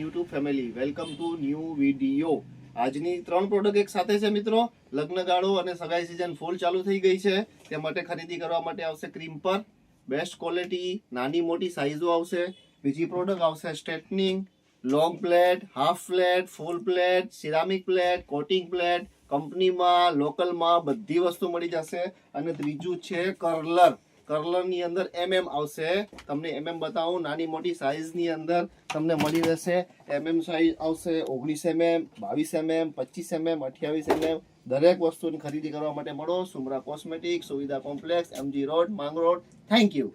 YouTube family, welcome to new video. આજની 3 product એક સાથે છે મિત્રો. લગ્નગાળો અને સગાઈ સિઝન ફૂલ ચાલુ થઈ ગઈ છે, તે માટે ખરીદી કરવા માટે આવશે ક્રીમ્પર. બેસ્ટ ક્વોલિટી, નાની મોટી સાઇઝો આવશે. બીજી પ્રોડક્ટ આવશે straightening, long plate, half plate, full plate, ceramic plate, coating plate. કંપનીમાં લોકલમાં બધી વસ્તુ મળી જશે. અને ત્રીજું છે કર્લર. કર્લરની અંદર આવશે. તમને બતાવું, નાની મોટી સાઇઝની અંદર તમને મળી રહેશે. સાઇઝ આવશે 19 22 25 28 દરેક વસ્તુની ખરીદી કરવા માટે મળો સુમરા કોસ્મેટિક, સુવિધા કોમ્પ્લેક્સ, MG રોડ, માંગ રોડ. Thank you.